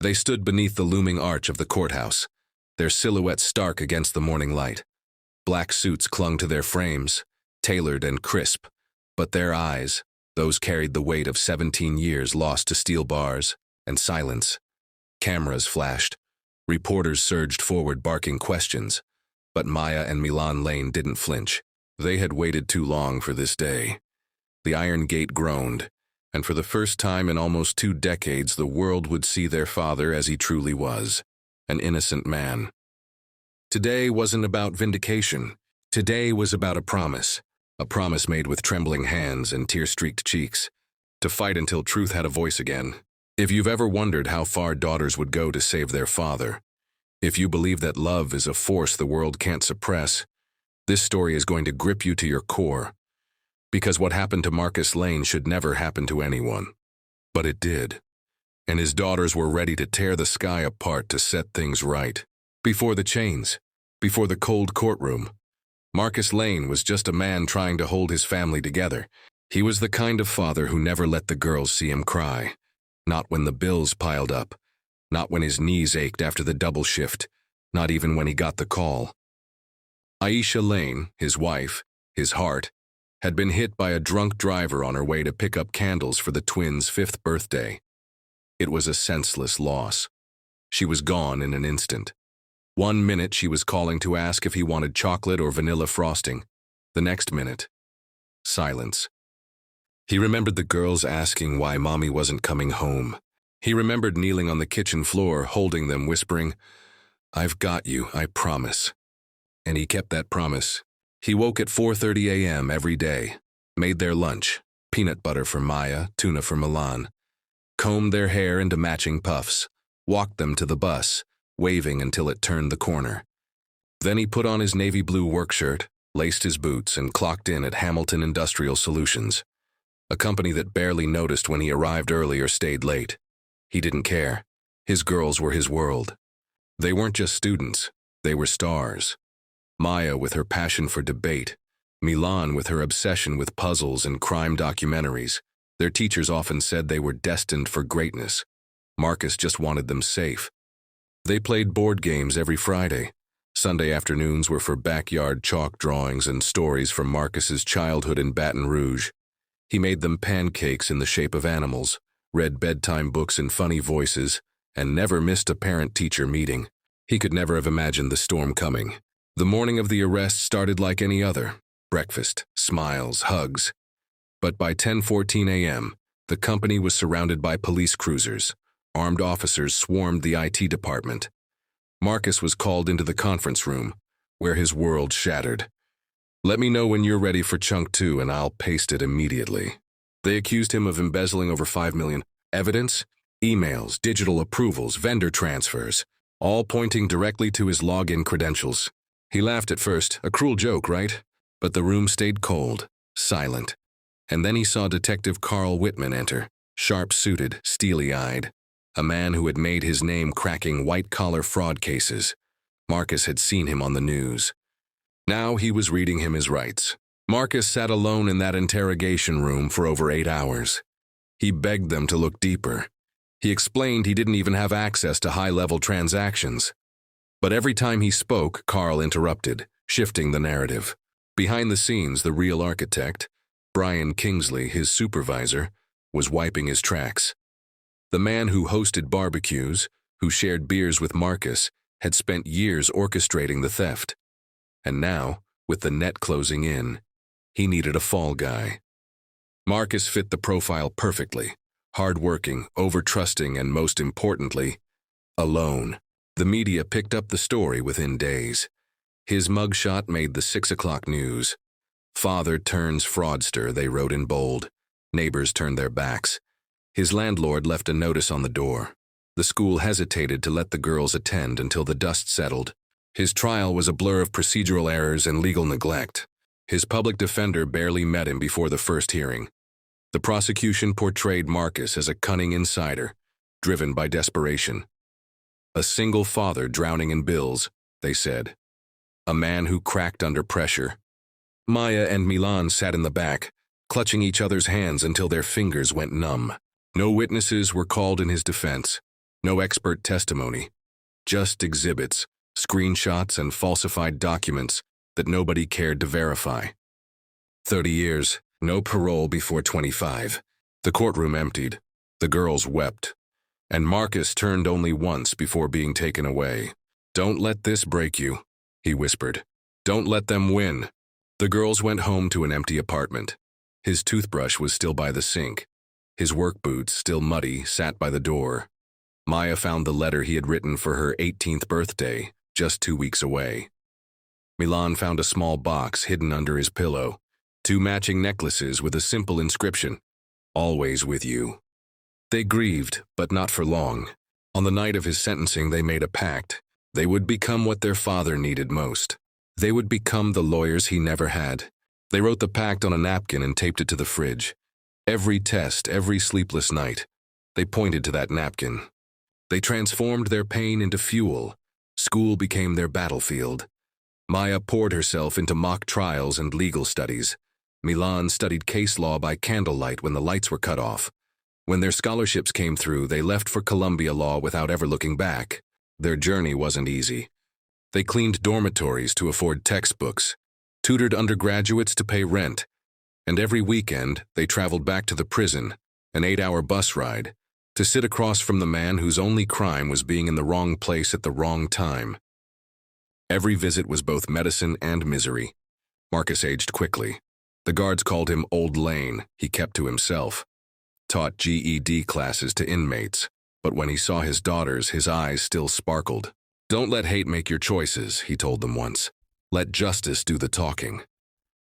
They stood beneath the looming arch of the courthouse, their silhouettes stark against the morning light. Black suits clung to their frames, tailored and crisp, but their eyes, those carried the weight of 17 years lost to steel bars and silence. Cameras flashed. Reporters surged forward barking questions, but Maya and Milan Lane didn't flinch. They had waited too long for this day. The iron gate groaned, and for the first time in almost 2 decades the world would see their father as he truly was, an innocent man. Today wasn't about vindication. Today was about a promise made with trembling hands and tear-streaked cheeks, to fight until truth had a voice again. If you've ever wondered how far daughters would go to save their father, if you believe that love is a force the world can't suppress, this story is going to grip you to your core. Because what happened to Marcus Lane should never happen to anyone. But it did. And his daughters were ready to tear the sky apart to set things right. Before the chains, before the cold courtroom, Marcus Lane was just a man trying to hold his family together. He was the kind of father who never let the girls see him cry. Not when the bills piled up, not when his knees ached after the double shift, not even when he got the call. Aisha Lane, his wife, his heart, had been hit by a drunk driver on her way to pick up candles for the twins' 5th birthday. It was a senseless loss. She was gone in an instant. 1 minute she was calling to ask if he wanted chocolate or vanilla frosting. The next minute, silence. He remembered the girls asking why Mommy wasn't coming home. He remembered kneeling on the kitchen floor, holding them, whispering, "I've got you, I promise." And he kept that promise. He woke at 4:30 a.m. every day, made their lunch, peanut butter for Maya, tuna for Milan, combed their hair into matching puffs, walked them to the bus, waving until it turned the corner. Then he put on his navy blue work shirt, laced his boots, and clocked in at Hamilton Industrial Solutions, a company that barely noticed when he arrived early or stayed late. He didn't care. His girls were his world. They weren't just students, they were stars. Maya with her passion for debate, Milan with her obsession with puzzles and crime documentaries. Their teachers often said they were destined for greatness. Marcus just wanted them safe. They played board games every Friday. Sunday afternoons were for backyard chalk drawings and stories from Marcus's childhood in Baton Rouge. He made them pancakes in the shape of animals, read bedtime books in funny voices, and never missed a parent-teacher meeting. He could never have imagined the storm coming. The morning of the arrest started like any other. Breakfast, smiles, hugs. But by 10:14 a.m., the company was surrounded by police cruisers. Armed officers swarmed the IT department. Marcus was called into the conference room, where his world shattered. "Let me know when you're ready for Chunk 2 and I'll paste it immediately." They accused him of embezzling over $5 million. Evidence? Emails, digital approvals, vendor transfers, all pointing directly to his login credentials. He laughed at first, a cruel joke, right? But the room stayed cold, silent. And then he saw Detective Carl Whitman enter, sharp-suited, steely-eyed, a man who had made his name cracking white-collar fraud cases. Marcus had seen him on the news. Now he was reading him his rights. Marcus sat alone in that interrogation room for over 8 hours. He begged them to look deeper. He explained he didn't even have access to high-level transactions. But every time he spoke, Carl interrupted, shifting the narrative. Behind the scenes, the real architect, Brian Kingsley, his supervisor, was wiping his tracks. The man who hosted barbecues, who shared beers with Marcus, had spent years orchestrating the theft. And now, with the net closing in, he needed a fall guy. Marcus fit the profile perfectly. Hard-working, over-trusting, and most importantly, alone. The media picked up the story within days. His mugshot made the 6 o'clock news. "Father turns fraudster," they wrote in bold. Neighbors turned their backs. His landlord left a notice on the door. The school hesitated to let the girls attend until the dust settled. His trial was a blur of procedural errors and legal neglect. His public defender barely met him before the first hearing. The prosecution portrayed Marcus as a cunning insider, driven by desperation. A single father drowning in bills, they said. A man who cracked under pressure. Maya and Milan sat in the back, clutching each other's hands until their fingers went numb. No witnesses were called in his defense. No expert testimony, just exhibits, screenshots, and falsified documents that nobody cared to verify. 30 years, no parole before 25. The courtroom emptied. The girls wept. And Marcus turned only once before being taken away. "Don't let this break you," he whispered. "Don't let them win." The girls went home to an empty apartment. His toothbrush was still by the sink. His work boots, still muddy, sat by the door. Maya found the letter he had written for her 18th birthday, just 2 weeks away. Milan found a small box hidden under his pillow. 2 matching necklaces with a simple inscription, "Always with you." They grieved, but not for long. On the night of his sentencing, they made a pact. They would become what their father needed most. They would become the lawyers he never had. They wrote the pact on a napkin and taped it to the fridge. Every test, every sleepless night, they pointed to that napkin. They transformed their pain into fuel. School became their battlefield. Maya poured herself into mock trials and legal studies. Milan studied case law by candlelight when the lights were cut off. When their scholarships came through, they left for Columbia Law without ever looking back. Their journey wasn't easy. They cleaned dormitories to afford textbooks, tutored undergraduates to pay rent, and every weekend they traveled back to the prison, an 8-hour bus ride, to sit across from the man whose only crime was being in the wrong place at the wrong time. Every visit was both medicine and misery. Marcus aged quickly. The guards called him Old Lane. He kept to himself. Taught GED classes to inmates, but when he saw his daughters, his eyes still sparkled. "Don't let hate make your choices," he told them once. "Let justice do the talking."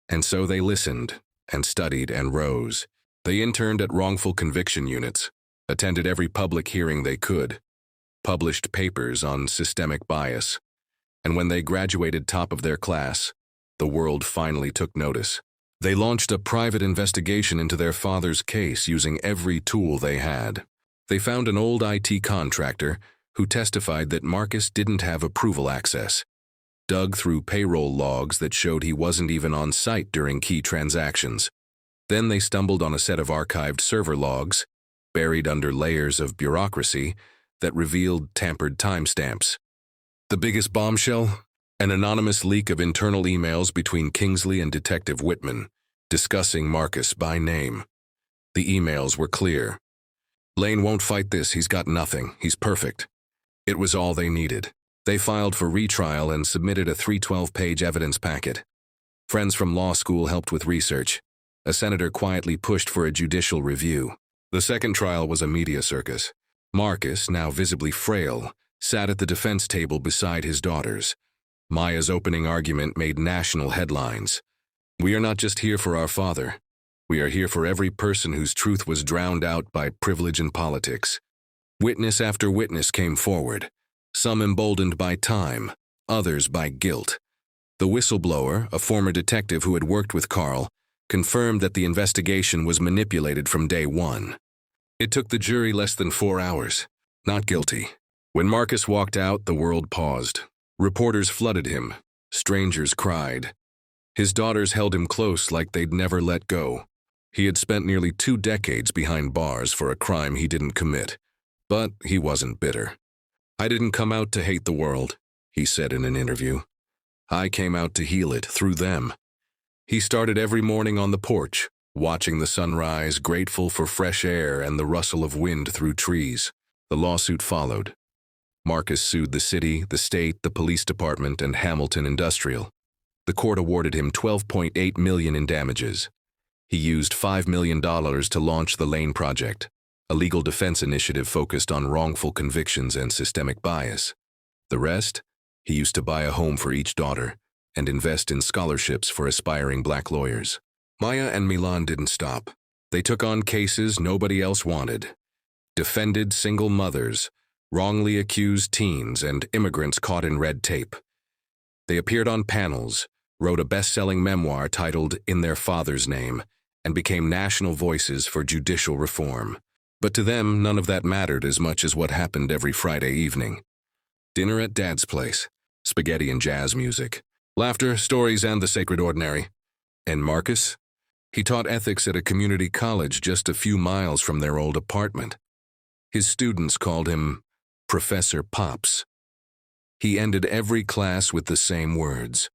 And so they listened, and studied, and rose. They interned at wrongful conviction units, attended every public hearing they could, published papers on systemic bias. And when they graduated top of their class, the world finally took notice. They launched a private investigation into their father's case using every tool they had. They found an old IT contractor who testified that Marcus didn't have approval access, dug through payroll logs that showed he wasn't even on site during key transactions. Then they stumbled on a set of archived server logs, buried under layers of bureaucracy, that revealed tampered timestamps. The biggest bombshell? An anonymous leak of internal emails between Kingsley and Detective Whitman, discussing Marcus by name. The emails were clear. "Lane won't fight this, he's got nothing, he's perfect." It was all they needed. They filed for retrial and submitted a 312-page evidence packet. Friends from law school helped with research. A senator quietly pushed for a judicial review. The second trial was a media circus. Marcus, now visibly frail, sat at the defense table beside his daughters. Maya's opening argument made national headlines. "We are not just here for our father. We are here for every person whose truth was drowned out by privilege and politics." Witness after witness came forward, some emboldened by time, others by guilt. The whistleblower, a former detective who had worked with Carl, confirmed that the investigation was manipulated from day one. It took the jury less than 4 hours. Not guilty. When Marcus walked out, the world paused. Reporters flooded him. Strangers cried. His daughters held him close like they'd never let go. He had spent nearly 2 decades behind bars for a crime he didn't commit. But he wasn't bitter. "I didn't come out to hate the world," he said in an interview. "I came out to heal it through them." He started every morning on the porch, watching the sunrise, grateful for fresh air and the rustle of wind through trees. The lawsuit followed. Marcus sued the city, the state, the police department, and Hamilton Industrial. The court awarded him $12.8 million in damages. He used $5 million to launch the Lane Project, a legal defense initiative focused on wrongful convictions and systemic bias. The rest? He used to buy a home for each daughter and invest in scholarships for aspiring black lawyers. Maya and Milan didn't stop. They took on cases nobody else wanted. Defended single mothers, wrongly accused teens, and immigrants caught in red tape. They appeared on panels, wrote a best-selling memoir titled In Their Father's Name, and became national voices for judicial reform. But to them, none of that mattered as much as what happened every Friday evening. Dinner at Dad's place, spaghetti and jazz music, laughter, stories, and the sacred ordinary. And Marcus? He taught ethics at a community college just a few miles from their old apartment. His students called him Professor Pops. He ended every class with the same words.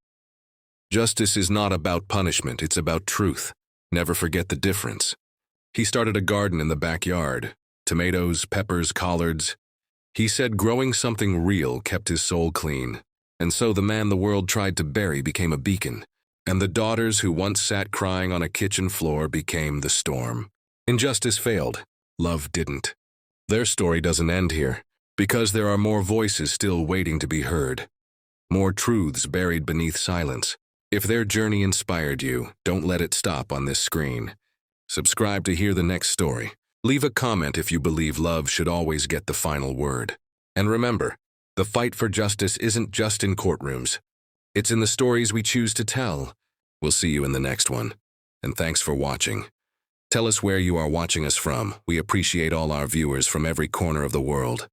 Justice is not about punishment, it's about truth. Never forget the difference. He started a garden in the backyard. Tomatoes, peppers, collards. He said growing something real kept his soul clean. And so the man the world tried to bury became a beacon. And the daughters who once sat crying on a kitchen floor became the storm. Injustice failed. Love didn't. Their story doesn't end here, because there are more voices still waiting to be heard. More truths buried beneath silence. If their journey inspired you, don't let it stop on this screen. Subscribe to hear the next story. Leave a comment if you believe love should always get the final word. And remember, the fight for justice isn't just in courtrooms. It's in the stories we choose to tell. We'll see you in the next one. And thanks for watching. Tell us where you are watching us from. We appreciate all our viewers from every corner of the world.